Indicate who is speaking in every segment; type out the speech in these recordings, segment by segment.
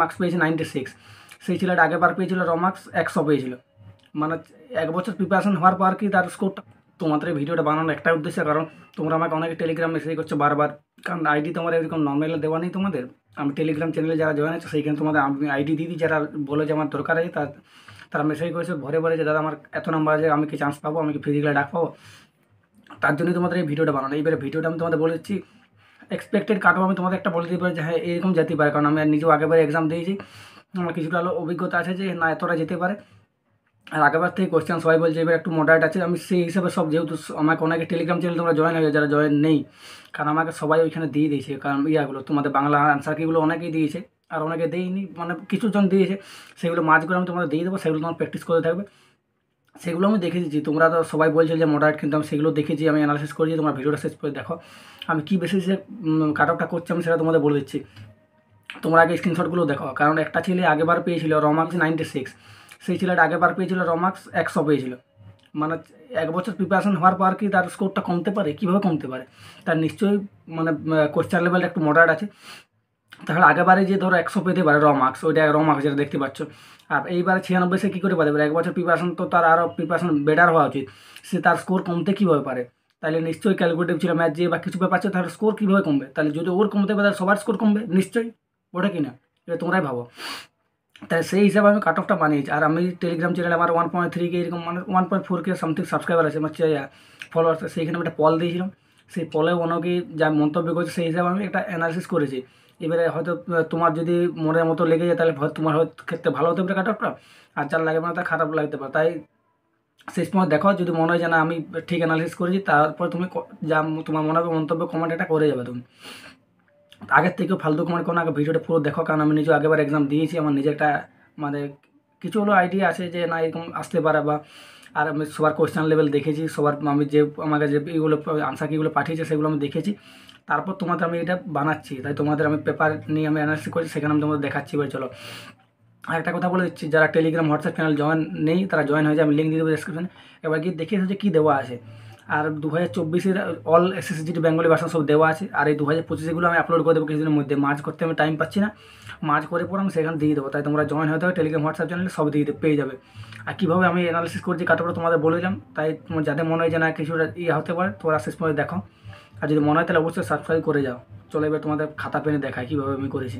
Speaker 1: Marks পেয়েছে 96। সেই ছেলেটা আগেবার পেয়েছিল রমার্কস 100 পেয়েছিল। মানে 1 বছর প্রিপারেশন হওয়ার পর কি তার স্কোরটা। তোমাদের এই ভিডিওটা বানানোর একটাই উদ্দেশ্য, কারণ তোমরা আমাকে অনেকে টেলিগ্রাম মেসেজ করছো বারবার, কারণ আইডি তোমার এরকম নর্মালে দেওয়া নেই তোমাদের। আমি টেলিগ্রাম চ্যানেলে যারা জয়েন আছে সেইখানে তোমাদের আমি আইডি দিয়ে দিই, যারা বলে যে আমার দরকার আছে তারা মেসেজ করেছে ভরে ভরে যে দাদা আমার এত নাম্বার আছে, আমি কি চান্স পাবো, আমি কি ফিজিক্যালে ডাক পাবো। তার জন্যই তোমাদের এই ভিডিওটা বানানো। এইবারে ভিডিওটা আমি তোমাদের বলে দিচ্ছি এক্সপেক্টেড কাট অফ আমি তোমাদের একটা বলে দিতে পারি যে হ্যাঁ এরকম যেতে পারে, কারণ আমি আর নিজেও আগেবার এক্সাম দিয়েছি, আমার কিছুটা হলো অভিজ্ঞতা আছে যে না এতটা যেতে পারে। আর আগেবার থেকে কোয়েশ্চেন সবাই বলছে এবার একটু মডারেট আছে, আমি সেই হিসাবে সব যেহেতু আমাকে অনেকে টেলিগ্রাম চ্যানেল তোমরা জয়েন হয়ে যারা জয়েন নেই, কারণ আমাকে সবাই ওইখানে দিয়ে দিয়েছে, কারণ ইয়াগুলো তোমাদের বাংলা আনসার কিগুলো অনেকেই দিয়েছে আর অনেকে দেয়নি, মানে কিছুজন দিয়েছে, সেগুলো মাঝ করে আমি তোমাদের দিয়ে দেবো, সেগুলো তোমার প্র্যাকটিস করে থাকবে। সেগুলো আমি দেখে দিচ্ছি, তোমরা তো সবাই বলছো যে মডারেট, কিন্তু আমি সেগুলো দেখেছি, আমি অ্যানালিসিস করেছি, তোমার ভিডিওটা শেষ করে দেখো আমি কী বেসিসে কাট অফটা করছি আমি সেটা তোমাদের বলে দিচ্ছি। তোমরা আগে স্ক্রিনশটগুলো দেখো, কারণ একটা ছেলে আগেবার পেয়েছিল রমার্কস 96, সেই ছেলেটা আগেবার পেয়েছিল রমার্কস 100 পেয়েছিল। মানে 1 বছর প্রিপারেশন হওয়ার পর কি তার স্কোরটা কমতে পারে, কীভাবে কমতে পারে, তার নিশ্চয়ই মানে কোশ্চেন লেভেলটা একটু মডারেট আছে। তাহলে আগেবারে যে ধরো 100 পেতে পারে রমার্কস, ওইটা রমার্কস যেটা দেখতে পাচ্ছ, আর এইবারে 96 সে কী করে পারে, 1 বছর প্রিপারেশন তো তার আরও প্রিপারেশন বেটার হওয়া উচিত, সে তার স্কোর কমতে কীভাবে পারে। তাহলে নিশ্চয়ই ক্যালকুলেটিভ ছিল ম্যাথ যে বা কিছু ব্যাপার আছে, তাহলে স্কোর কীভাবে কমবে, তাহলে যদি ওর কমতে পারে তাহলে সবার স্কোর কমবে নিশ্চয়ই, ওটা কি না, এটা তোমরাই ভাবো। তাই সেই হিসাবে আমি কাট অফটা বানিয়েছি। আর আমি টেলিগ্রাম চ্যানেলে আমার 1.3K এরকম মানে 1.4K সামথিং সাবস্ক্রাইবার আছে, আমার ফলোয়ার্স, সেইখানে আমি একটা পল দিয়েছিলাম, সেই পলে অনেকে যা মন্তব্য করেছে সেই হিসাবে আমি একটা অ্যানালিসিস করেছি। এবারে হয়তো তোমার যদি মনের মতো লেগে যায় তাহলে তোমার হয়তো ক্ষেত্রে ভালো হতে পারে কাট অফটা, আর যার লাগে না তার খারাপ লাগতে পারে। তাই শেষ সময় দেখো, যদি মনে হয় যে না আমি ঠিক অ্যানালিসিস করেছি, তারপর তুমি যা তোমার মনে হবে মন্তব্য কমেন্ট এটা করে যাবে তুমি। আগের থেকেও ফালতু কমেন্ট কোনো আগে ভিডিওটা পুরো দেখো, কারণ আমি নিজেও আগেবার এক্সাম দিয়েছি, আমার নিজে একটা মানে কিছু হলো আইডিয়া আছে যে না এরকম আসতে পারে বা। আর আমি সবার কোয়েশ্চেন লেভেল দেখেছি, সবার আমি যে আমাকে যে এইগুলো আনসার কিগুলো পাঠিয়েছে সেগুলো আমি দেখেছি, তারপর তোমাদের আমি এটা বানাচ্ছি। তাই তোমাদের আমি পেপার নিয়ে আমি অ্যানালিসিস করছি, সেখানে আমি তোমাদের দেখাচ্ছি। এবার চলো আর একটা কথা বলে দিচ্ছি, যারা টেলিগ্রাম হোয়াটসঅ্যাপ চ্যানেল জয়েন নেই তারা জয়েন হয়ে যায়, আমি লিঙ্ক দিয়ে দেবো ডিসক্রিপশনে। এবার গিয়ে দেখে এসেছে কী দেওয়া আছে। আর 2024 অল এসএসজিটি বেঙ্গলি ভার্সন সব দেওয়া আছে, আর এই 2025 আমি আপলোড করে দেবো কিছুদিনের মধ্যে। মার্চ করতে আমি টাইম পাচ্ছি না, মার্চ করে পর আমি সেখানে দিয়ে দেবো। তাই তোমরা জয়েন হতে হবে টেলিগ্রাম হোয়াটসঅ্যাপ চ্যানেলে, সব দিয়ে পেয়ে যাবে। আর কীভাবে আমি অ্যানালিসিস করছি কাটাপটা তোমাদের বলে দিলাম। তাই তোমার যাদের মনে হয় যে না কিছুটা ইয়ে হতে পারে, তোমরা শেষ পর্যন্ত দেখো, আর যদি মনে হয় তাহলে অবশ্যই সাবস্ক্রাইব করে যাও। চলো এবার তোমাদের খাতা পেনে দেখায় কীভাবে আমি করেছি।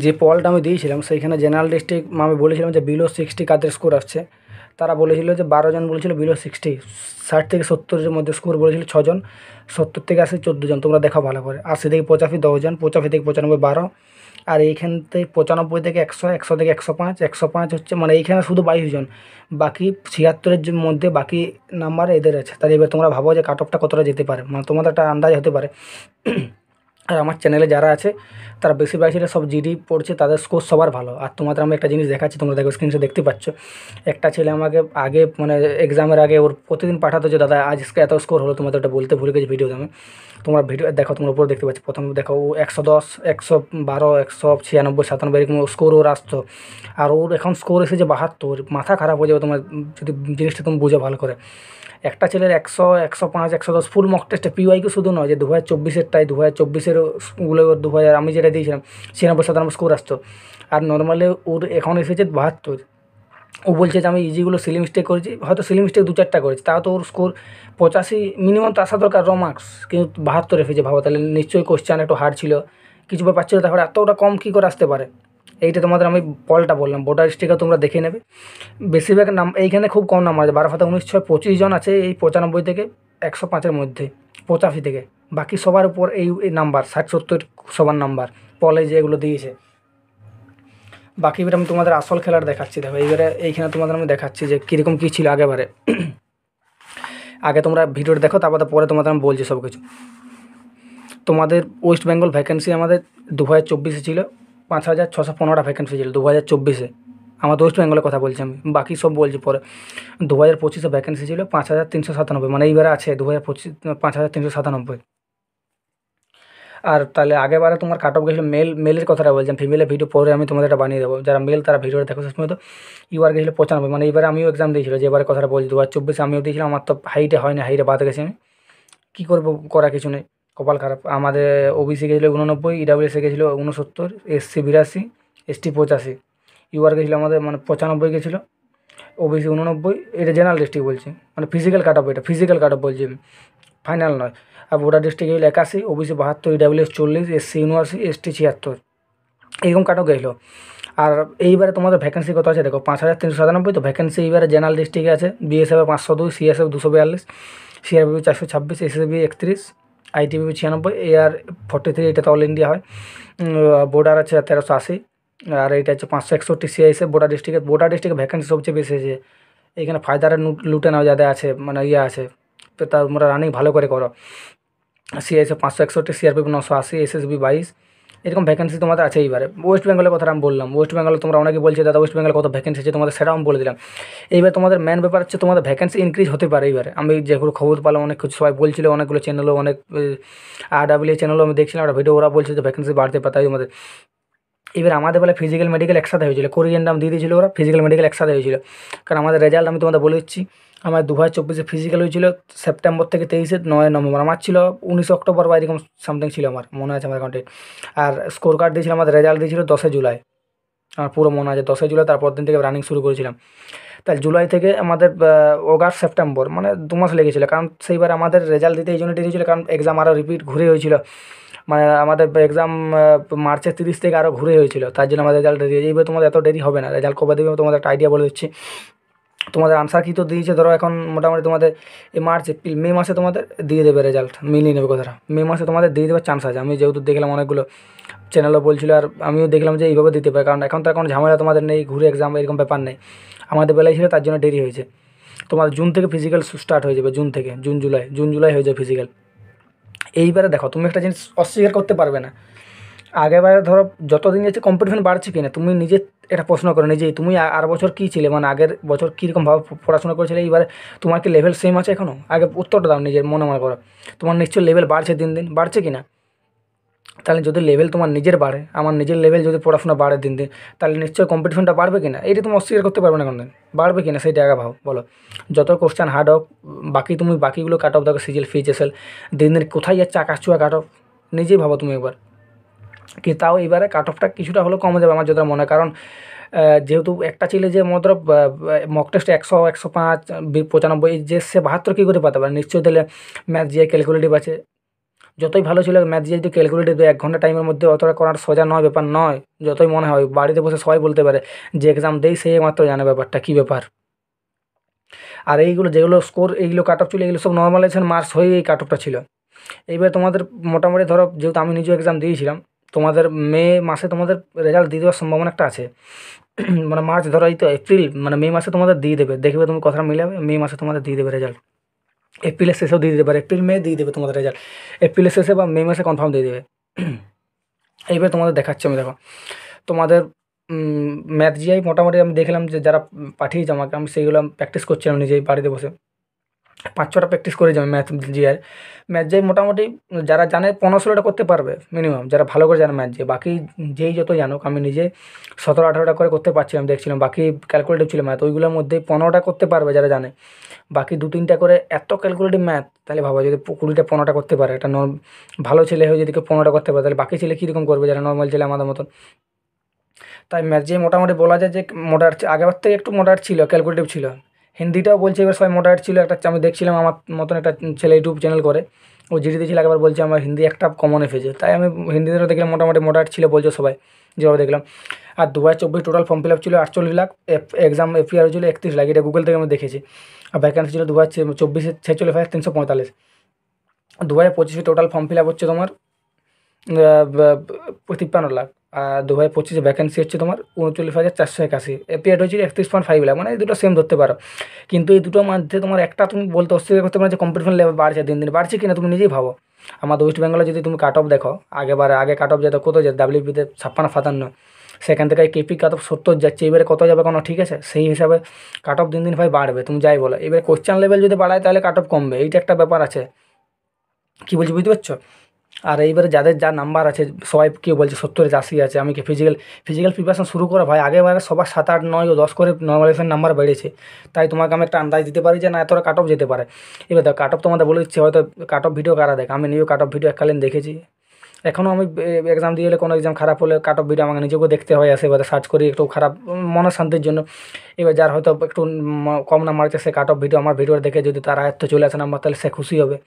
Speaker 1: যে পলটা আমি দিয়েছিলাম সেইখানে জেনারেল ডিস্ট্রিক্ট আমি বলেছিলাম যে বিলো 60 কাদের স্কোর আসছে, তারা বলেছিল যে 12 জন বলেছিল বিলো 60, 60 থেকে 70-এর মধ্যে স্কোর বলেছিল 6 জন, 70 থেকে 80 14 জন। তোমরা দেখো ভালো করে। 80 থেকে 85 10 জন, 85 থেকে 95 12, আর এইখান থেকে 95 থেকে 100, 100 থেকে 105, 105 হচ্ছে মানে এইখানে শুধু 22 জন, বাকি 76-এর মধ্যে বাকি নাম্বার এদের আছে। তাহলে এবার তোমরা ভাবো যে কাট অফটা কতটা যেতে পারে, মানে তোমাদের একটা আন্দাজ হতে পারে। আর আমার চ্যানেলে যারা আছে তারা বেশিরভাগ ছেলে সব জিডি পড়ছে, তাদের স্কোর সবার ভালো। আর তোমাদের আমি একটা জিনিস দেখাচ্ছি, তোমরা দেখো স্ক্রিনে দেখতে পাচ্ছ, একটা ছেলে আমাকে আগে মানে এক্সামের আগে ওর প্রতিদিন পাঠাতো যে দাদা আজকে এত স্কোর হলো, তোমাদের ওটা বলতে ভুলে গেছি ভিডিওতে আমি। তোমরা ভিডিও দেখো, তোমরা উপরে দেখতে পাচ্ছ, প্রথমে দেখো ও 110, 112, 196, 97 এরকম স্কোর ওর আসতো। আর ওর এখন স্কোর এসেছে 72, মাথা খারাপ হয়ে যাবে তোমার যদি জিনিসটা তুমি বুঝো ভালো করে। একটা ছেলের 100, 105, 110 ফুল মক টেস্টে পিওয়াইকে শুধু নয়, যে 2024-এরটাই 2024-এর আমি যেটা দিয়েছিলাম 96-97 স্কোর আসতো। আর নর্মালি ওর এখন এসেছে 72। ও বলছে যে আমি ইজিগুলো সিলি মিস্টেক করেছি, হয়তো সিলি মিস্টেক 2-4টা করেছি, তাও তো ওর স্কোর 85 মিনিমাম তো আসা দরকার মার্কস, কিন্তু 72 এসেছে। ভাবো তাহলে নিশ্চয়ই কোশ্চেন একটু হার্ড ছিল, কিছু ব্যাপার ছিল, তারপরে এতটা কম কী করে আসতে পারে। এইটা তোমাদের আমি পলটা বললাম, বোর্ডার স্টিকার তোমরা দেখে নেবে। বেশিরভাগ এইখানে খুব কম নাম্বার আছে, 12 ফাতা 19 6 25 জন আছে এই 95 থেকে 105-এর মধ্যে, 85 থেকে। বাকি সবার উপর এই নাম্বার 60-70 সবার নাম্বার পলে যেগুলো দিয়েছে। বাকি এবার আমি তোমাদের আসল খেলার দেখাচ্ছি। দেখো এইবারে এইখানে তোমাদের আমি দেখাচ্ছি যে কীরকম কী ছিল আগেবারে। আগে তোমরা ভিডিওটা দেখো, তারপরে পরে তোমাদের আমি বলছি সব কিছু। তোমাদের ওয়েস্ট বেঙ্গল ভ্যাকেন্সি আমাদের 2024-এ ছিল 5615টা ভ্যাকেন্সি ছিল 2024-এ। আমাদের ওয়েস্ট বেঙ্গলের কথা বলছি আমি, বাকি সব বলছি পরে। 2025-এ ভ্যাকেন্সি ছিল 5397, মানে এইবারে আছে 2025 5397। আর তাহলে আগেবারে তোমার কাট অফ গেছিলো মেলের কথাটা বলছিলাম, ফিমেলের ভিডিও পরে আমি তোমাদের এটা বানিয়ে দেবো। যারা মেল তারা ভিডিওটা দেখো শেষ পর্যন্ত। ইউআর গেছিলো 95, মানে এইবারে আমিও এক্সাম দিয়েছিলো, যে এবারে কথাটা বলছি 2024-এ আমিও দিয়েছিলাম। আমার তো হাইটে হয় না, হাইটে বাদ গেছি আমি, কী করবো, করা কিছু নেই, কপাল খারাপ। আমাদের ওবিসি গেছিলো 89, ইডাব্লিউএসে গেছিলো 69, এসসি 82, ST 85, UR গেছিলো আমাদের মানে 95 গেছিলো, OBC 89, এটা জেনারেল ডিস্ট্রিক্ট বলছি, মানে ফিজিক্যাল কাট অফ, এটা ফিজিক্যাল কাট অফ বলছি আমি, ফাইনাল নয়। আর বর্ডার ডিস্ট্রিক্ট গেছিলো 81, OBC 72, EWS 40, SC 79, ST 76, এইরকম কাট অফ গেছিলো। আর এইবারে তোমাদের ভ্যাকেন্সি কত আছে দেখো, 5397, তো ভ্যাকেন্সি এইবারে জেনারেল ডিস্ট্রিক্টে আছে BSF 502, CSF 242, CRPF 426, SSB 31, ITBP 96, AR 43, এটা তো অল ইন্ডিয়া হয়। বর্ডার আছে 1380, আর এইটা হচ্ছে 561 CISF। বর্ডার ডিস্ট্রিক্টে ভ্যাকেন্সি সবচেয়ে বেশি আছে। এইখানে ফায়দারে লুটে নাও যাদের আছে, মানে ইয়ে আছে, তো তোমরা রানিং ভালো করে করো। CISF 561, CRPF 980, SSB 22, এরকম ভ্যাকেন্সি তোমাদের আছে। এইবারে ওয়েস্ট বেঙ্গলের কথা আমি বললাম, ওয়েস্ট বেঙ্গলে তোমরা অনেকে বলছে দাদা ওয়েস্ট বেঙ্গলে কত ভ্যাকেন্সি আছে, তোমাদের সেটাও আমি বলে দিলাম। এইবার তোমাদের মেন ব্যাপার হচ্ছে তোমাদের ভ্যাকেন্সি ইনক্রিজ হতে পারে। এইবারে আমি যেগুলো খবর পেলাম, অনেক কিছু সবাই বলছিল, অনেকগুলো চ্যানেলও, অনেক RWA চ্যানেলও আমি দেখছিলাম একটা ভিডিও, ওরা বলছে যে ভ্যাকেন্সি বাড়তে পারে। তাই আমাদের এবার আমাদের বেলা ফিজিক্যাল মেডিকেল একসাথে হয়েছিল, কোরিয়ান নাম দিয়ে দিয়েছিল ওরা, ফিজিক্যাল মেডিকেল একসাথে হয়েছিল। কারণ আমাদের রেজাল্ট আমি তোমাদের বলে দিচ্ছি, আমার 2024 ফিজিক্যাল হয়েছিল সেপ্টেম্বর থেকে 9 নভেম্বর, আমার ছিল 19 অক্টোবর বা এরকম সামথিং ছিল আমার মনে আছে আমার অ্যাকাউন্টে। আর স্কোর কার্ড দিয়েছিল, আমাদের রেজাল্ট দিয়েছিল 10 জুলাই, আমার পুরো মনে আছে 10 জুলাই, তারপর দিন থেকে রানিং শুরু করেছিলাম। তাই জুলাই থেকে আমাদের অগাস্ট সেপ্টেম্বর মানে 2 মাস লেগেছিলো, কারণ সেইবার আমাদের রেজাল্ট দিতে এই জন্য দেরি হয়েছিলো, কারণ এক্সাম আরও রিপিট ঘুরে হয়েছিল, মানে আমাদের এক্সাম মার্চের 30 থেকে আরও ঘুরে হয়েছিল, তার জন্য আমাদের রেজাল্ট দেরি হয়েছে। এইবার তোমাদের এত দেরি হবে না, রেজাল্ট কবে দেবে তোমাদের একটা আইডিয়া বলে দিচ্ছি। তোমাদের আনসার কি তো দিয়েছে, ধরো এখন মোটামুটি তোমাদের এই মার্চ এপ্রিল মে মাসে তোমাদের দিয়ে দেবে রেজাল্ট, মিলিয়ে নেবে কথাটা, মে মাসে তোমাদের দিয়ে দেওয়ার চান্স আছে। আমি যেহেতু দেখলাম অনেকগুলো চ্যানেলও বলছিল, আর আমিও দেখলাম যে এইভাবে দিতে পারে, কারণ এখন তো এখন ঝামেলা তোমাদের নেই, ঘুরে এক্সাম এরকম ব্যাপার নেই, আমাদের বেলায় ছিল, তার জন্য দেরি হয়েছে। তোমার জুন থেকে ফিজিক্যাল স্টার্ট হয়ে যাবে, জুন জুলাই হয়ে যাবে ফিজিক্যাল। এইবারে দেখো তুমি একটা জিনিস অস্বীকার করতে পারবে না, আগেবারে ধরো যতদিন যাচ্ছে কম্পিটিশন বাড়ছে কি না, তুমি নিজে এটা প্রশ্ন করো নিজেই, তুমি আর বছর কী ছিলে, মানে আগের বছর কীরকমভাবে পড়াশোনা করেছিলে, এইবারে তোমার কি লেভেল সেম আছে এখনও? আগে উত্তরটা দাও, নিজের মনে করো, তোমার নিশ্চয়ই লেভেল বাড়ছে দিন দিন, বাড়ছে কি না? তাহলে যদি লেভেল তোমার নিজের বাড়ে, আমার নিজের লেভেল যদি পড়াশোনা বাড়ে দিন দিন, তাহলে নিশ্চয়ই কম্পিটিশনটা বাড়বে কি না? এইটা তুমি অস্বীকার করতে পারবে না কোনো দিন, বাড়বে কি না সেইটা আগে ভাও বলো। যত কোশ্চেন হার্ড হোক, তুমি বাকিগুলো কাট অফ দেখো, সিজিএল FHSL দিন দিন কোথায় যাচ্ছে আকাশ ছোঁয়া কাট অফ, নিজেই ভাবো তুমি একবার। কি তাও এবারে কাট অফটা কিছুটা হলেও কমে যাবে আমার যতটা মনে হয়, কারণ যেহেতু একটা ছিল যে মতলব মক টেস্টে 100, 105, 95, যে সে 72 কী করে পাতে পারে? নিশ্চয়ই তাহলে ম্যাথ জিআই ক্যালকুলেটিভ আছে, যতই ভালো ছিল ম্যাথ জিআই যদি ক্যালকুলেটিভ 1 ঘন্টা টাইমের মধ্যে অতটা করার সোজা নয়, ব্যাপার নয়, যতই মনে হয়। বাড়িতে বসে সবাই বলতে পারে, যে এক্সাম দেই সেই মাত্র জানে ব্যাপারটা কী ব্যাপার। আর এইগুলো যেগুলো স্কোর, এইগুলো কাট অফ ছিল, এগুলো সব নর্মালাইজেশন মার্কস হয়ে এই কাট অফটা ছিল। এইবার তোমাদের মোটামুটি ধরো, যেহেতু আমি নিজেও এক্সাম দিয়েছিলাম, তোমাদের মে মাসে তোমাদের রেজাল্ট দিয়ে দেওয়ার সম্ভাবনা একটা আছে। মানে মার্চ ধরো, এই তো এপ্রিল, মানে মে মাসে তোমাদের দিয়ে দেবে, দেখবে তুমি কথাটা মিলাবে, মে মাসে তোমাদের দিয়ে দেবে রেজাল্ট, এপ্রিলের শেষেও দিয়ে দিতে পারে, এপ্রিল মে দিয়ে দেবে তোমাদের রেজাল্ট, এপ্রিলের শেষে বা মে মাসে কনফার্ম দিয়ে দেবে। এইবার তোমাদের দেখাচ্ছি আমি, দেখো তোমাদের ম্যাথ জিআই মোটামুটি আমি দেখলাম যে যারা পাঠিয়েছে আমাকে, আমি সেইগুলো প্র্যাকটিস করছিলাম নিজেই বাড়িতে বসে, 5-6টা প্র্যাকটিস করে যাবে ম্যাথ জিআই মোটামুটি যারা জানে 15-16টা করতে পারবে মিনিমাম, যারা ভালো করে জানে ম্যাথ জিআই। বাকি যেই যত জানুক, আমি নিজে 17-18টা করে করতে পারছিলাম, দেখছিলাম, বাকি ক্যালকুলেটিভ ছিল ম্যাথ, ওইগুলোর মধ্যে 15টা করতে পারবে যারা জানে, বাকি 2-3টা করে এত ক্যালকুলেটিভ ম্যাথ। তাহলে ভাবো যদি 20টা 15টা করতে পারে, একটা ভালো ছেলে হয়ে যদি কেউ 15টা করতে পারে, তাহলে বাকি ছেলে কীরকম করবে যারা নর্মাল ছেলে আমাদের মতন। তাই ম্যাথ জিআই মোটামুটি বলা যায় যে মডারেট, আগের থেকে একটু মডারেট ছিল, ক্যালকুলেটিভ ছিল। হিন্দিটাও বলছে এবার সবাই মডারেট ছিল, একটা আমি দেখছিলাম আমার মতন একটা ছেলে ইউটিউব চ্যানেল করে, ও জিডি দিয়েছিল, একবার বলছে আমার হিন্দি একটা কমন এসেছে, তাই আমি হিন্দিতেও দেখলাম মোটামুটি মডারেট ছিল বলছে সবাই, যেভাবে দেখলাম। আর 2024 টোটাল ফর্ম ফিল আপ ছিল 48 লাখ, এক্সাম এফিআর ছিল 31 লাখ, এটা গুগল থেকে আমি দেখেছি। আর ভ্যাকেন্সি ছিল 2024 46,345। 2025 টোটাল ফর্ম ফিল আপ হচ্ছে তোমার 53 লাখ, আর 2025 ভ্যাকেন্সি হচ্ছে তোমার 39,481, এপিআর হয়েছিল 31.5 লাখ, মানে এই দুটো সেম ধরতে পারো। কিন্তু এই দুটোর মধ্যে তোমার একটা তুমি বলতে অস্বীকার করতে পারো যে কম্পিটিশন লেভেল বাড়ছে, দিন দিন বাড়ছে কিনা তুমি নিজেই ভাবো। আমাদের ওয়েস্ট বেঙ্গলে যদি তুমি কাট অফ দেখো, আগে কাট অফ যেত কত, যেত WPতে 56-57, সেখান থেকে কেপি কাট অফ 70 যাচ্ছে, এবারে কত যাবে কোনো ঠিক আছে? সেই হিসাবে কাট অফ দিন দিন ভাই বাড়বে, তুমি যাই বলো। এবারে কোশ্চেন লেভেল যদি বাড়ায় তাহলে কাট অফ কমবে, এইটা একটা ব্যাপার আছে, কী বলছি বুঝতে পারছো? আর এইবারে যাদের যা নাম্বার আছে, সবাই কেউ বলছে 70-80 আছে, আমি কি ফিজিক্যাল প্রিপারেশন শুরু করা ভাই, আগেবারে সবার 7, 8, 9 ও 10 করে নর্মালাইজেশন নাম্বার বেড়েছে, তাই তোমাকে আমি একটা আন্দাজ দিতে পারি যে না এতটা কাট অফ যেতে পারে। এবার দেখো কাট অফ তোমাদের বলে দিচ্ছে, হয়তো কাট অফ ভিডিও কারা দেখ, আমি নিজেও কাট অফ ভিডিও এককালীন দেখেছি, এখনও আমি এক্সাম দিয়ে এলে কোনো এক্সাম খারাপ হলে কাট অফ ভিডিও আমাকে নিজেকেও দেখতে হয়, আসে এবারে সার্চ করি একটু খারাপ মনের শান্তির জন্য। এবার যার হয়তো একটু কম নাম্বার আছে সে কাট অফ ভিডিও আমার ভিডিও দেখে যদি তার আয়ত্তে চলে আসে নাম্বার, তাহলে সে খুশি হবে।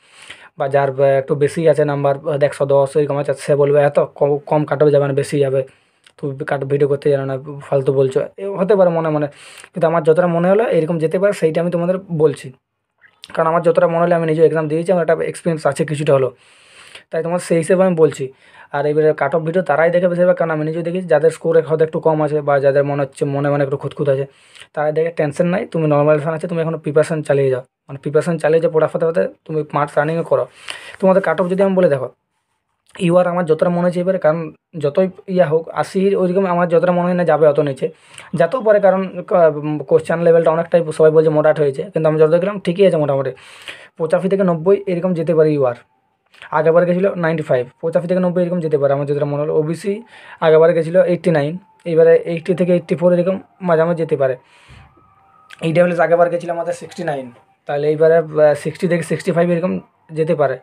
Speaker 1: বা যার একটু বেশি আছে নাম্বার 110 এরকম আছে, সে বলবে এত কম কাট অফ যাবে না, বেশি যাবে, তুমি কাট ভিডিও করতে জানো না, ফালতু বলছো, হতে পারে মনে মনে। কিন্তু আমার যতটা মনে হলো এরকম যেতে পারে, সেইটা আমি তোমাদের বলছি। কারণ আমার যতটা মনে হলো, আমি নিজে এক্সাম দিয়েছি, আমার একটা এক্সপিরিয়েন্স আছে কিছুটা হলো, তাই তোমার সেই হিসেবে আমি বলছি। আর এবারে কাট অফ ভিডিও তারাই দেখে বেশিরভাগ, কারণ আমি নিজেও দেখেছি যাদের স্কোর হয়তো একটু কম আছে বা যাদের মনে হচ্ছে মনে মনে একটু খুঁতখুত আছে, তারাই দেখে টেনশন নাই, তুমি নর্মালাইজেশন আছে, তুমি এখন প্রিপারেশন চালিয়ে যাও, মানে প্রিপারেশন চালিয়ে যাও, পড়া ফাতে তুমি মার্কস রানিংও করো। তোমাদের কাট অফ যদি আমি বলে দেখো, ইউআর আমার যতটা মনে হচ্ছে এবারে, কারণ যতই ইয়া হোক 80 ওইরকম আমার যতটা মনে হয় না যাবে অত নিচে, যাতেও পারে, কারণ কোশ্চেন লেভেলটা অনেকটাই সবাই বলছে মোটাট হয়েছে, কিন্তু আমি যত দেখলাম ঠিকই আছে মোটামুটি 85 থেকে 90 এরকম যেতে পারে ইউআর। আগেবার গেছিলো 95, 85 থেকে 90 এরকম যেতে পারে আমার যেটা মনে হলো। ওবিসি আগেবার গেছিলো 89, এবারে 80 থেকে 84 এরকম মাঝামাঝি যেতে পারে। ইডাব্লিউএস আগেবার গেছিলো আমাদের 69, তাহলে এইবারে 60 থেকে 65 এরকম যেতে পারে।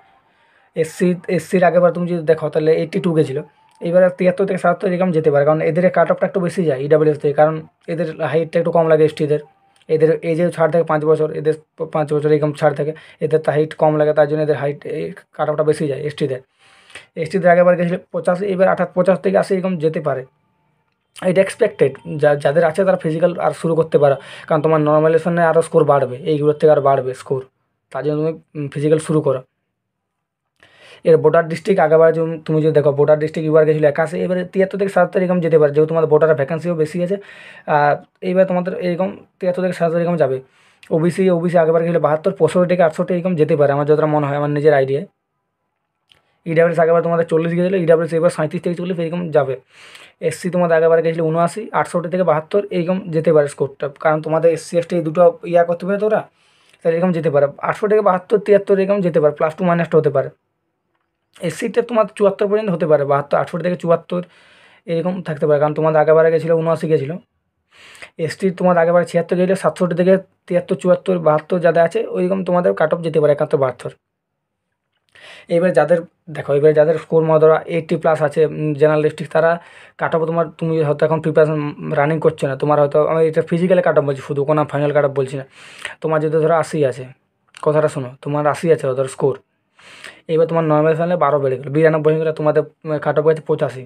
Speaker 1: এসসির আগেবার তুমি যদি দেখো তাহলে 82 গেছিলো, এবারে 73 থেকে 77 এরকম যেতে পারে, কারণ এদের কাট অফটা একটু বেশি যায় ইডাব্লিউএস থেকে, কারণ এদের হাইটটা একটু কম লাগে এসটিদের, এদের এজেও ছাড় থাকে 5 বছর, এদের 5 বছর এরকম ছাড় থাকে, এদের তো হাইট কম লাগে, তার জন্য এদের হাইট কাট অফটা বেশি যায় এসটিদের আগেবার গেছিলো 85, এবার 85 থেকে 80 এরকম যেতে পারে। এটা এক্সপেক্টেড, যাদের আছে তারা ফিজিক্যাল আর শুরু করতে পারো, কারণ তোমার নর্মালাইজেশনে আরও স্কোর বাড়বে, এইগুলোর থেকে আরও বাড়বে স্কোর, তার জন্য তুমি ফিজিক্যাল শুরু করো। এর বর্ডার ডিস্ট্রিক্ট আগেবার তুমি যদি দেখো, বর্ডার ডিস্ট্রিক্ট এবার গেছিলো 81, এবারে 73 থেকে 77 এরকম যেতে পারে, যেহেতু তোমাদের বর্ডারের ভ্যাকেন্সিও বেশি আছে। এইবার তোমাদের এরকম 73 থেকে 77 এরকম যাবে। ওবিসি আগেবার গেছিলো 72, 65 থেকে 68 এরকম যেতে পারে আমার যতটা মনে হয়, আমার নিজের আইডিয়া। ইডাব্লিউএস আগেবার তোমাদের 40 গেছিলো, ইডাব্লিউএস এবার 37 থেকে 40 এরকম যাবে। এসসি তোমাদের আগেবার গেছিলো 79, 68 থেকে 72 এরকম যেতে পারে স্কোরটা, কারণ তোমাদের এসসি এসটি এই দুটো ইয়া করতে পারে, তোরা তাহলে এরকম যেতে পারে 68 থেকে 72, 73 এরকম যেতে পারে, +2 -2 হতে পারে। এসসিটা তোমার 74 পর্যন্ত হতে পারে, 72, 68 থেকে 74 এরকম থাকতে পারে, কারণ তোমাদের আগেবারে গেছিলো 79 গেছিলো। এসটির তোমাদের আগেবারে 76 গেছিলো, 67 থেকে 73, 74, 72 যাদের আছে ওইরকম তোমাদের কাট অফ যেতে পারে 71, 72। এবার যাদের দেখো, এবারে যাদের স্কোর ধরো 80+ আছে জেনারেল ডিস্ট্রিক্ট, তারা কাট অফ তোমার, তুমি হয়তো এখন প্রিপারেশন রানিং করছো না, তোমার হয়তো আমি এটা ফিজিক্যালি কাট অফ বলছি শুধু, কোনো ফাইনাল কাট অফ বলছি না। তোমার যদি ধরো 80 আছে, কথাটা শোনো, তোমার 80 আছে ধরো স্কোর, এবার তোমার নর্মাল ফাইনালে 12 বেড়ে গেলো, 92 হয়ে গেলে, তোমাদের কাট অফ হয়েছে 85,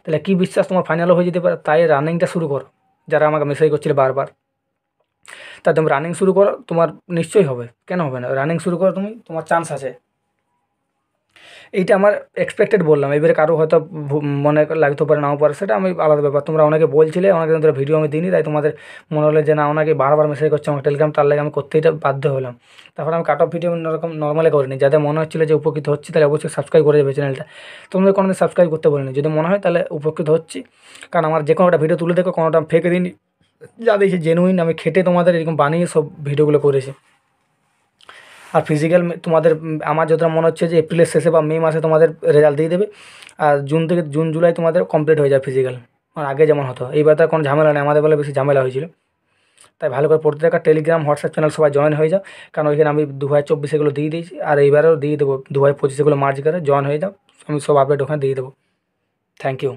Speaker 1: তাহলে কী বিশ্বাস তোমার ফাইনালও হয়ে যেতে পারে। তাই রানিংটা শুরু করো, যারা আমাকে মেসেজ করছিলে বারবার, তাই তুমি রানিং শুরু করো, তোমার নিশ্চয়ই হবে, কেন হবে না, রানিং শুরু করো তুমি, তোমার চান্স আছে। এইটা আমার এক্সপেক্টেড বললাম, এবারে কারো হয়তো মনে লাগতে পারে নাও পারে, সেটা আমি আলাদা ব্যাপার। তোমরা অনেকে বলছিলে, অনেক দিন ধরে ভিডিও আমি দিইনি, তাই তোমাদের মনে হলো যে না, ওনাকে বারবার মেসেজ করছে আমার টেলিগ্রাম, তার লাগে আমি করতেই বাধ্য হলাম। তারপরে আমি কাট অফ ভিডিও অন্যরকম নর্মালি করিনি, যাদের মনে হচ্ছিলো যে উপকৃত হচ্ছে, তাহলে অবশ্যই সাবস্ক্রাইব করে দেবে চ্যানেলটা। তোমাদের কোনোদিন সাবস্ক্রাইব করতে বলিনি, যদি মনে হয় তাহলে উপকৃত হচ্ছি, কারণ আমার যে কোনো একটা ভিডিও তুলে দেখো, কোনোটা ফেক দিন, যা দিয়েছি জেনুইন, আমি খেটে তোমাদের এরকম বানিয়ে সব ভিডিওগুলো করেছি। আর ফিজিক্যাল তোমাদের আমার যতটা মনে হচ্ছে যে এপ্রিলের শেষে বা মে মাসে তোমাদের রেজাল্ট দিয়ে দেবে, আর জুন জুলাই তোমাদের কমপ্লিট হয়ে যায় ফিজিক্যাল, আর আগে যেমন হতো। এইবার তার কোনো ঝামেলা নেই, আমাদের বেলা বেশি ঝামেলা হয়েছিল। তাই ভালো করে পড়তে থাকা, টেলিগ্রাম হোয়াটসঅ্যাপ চ্যানেল সবাই জয়েন হয়ে যাও, কারণ ওইখানে আমি 2024 এগুলো দিয়ে দিয়েছি, আর এইবারও দিয়ে দেবো 2025 এগুলো মার্চ করে জয়েন হয়ে যাও, আমি সব আপডেট ওখানে দিয়ে দেবো। Thank you.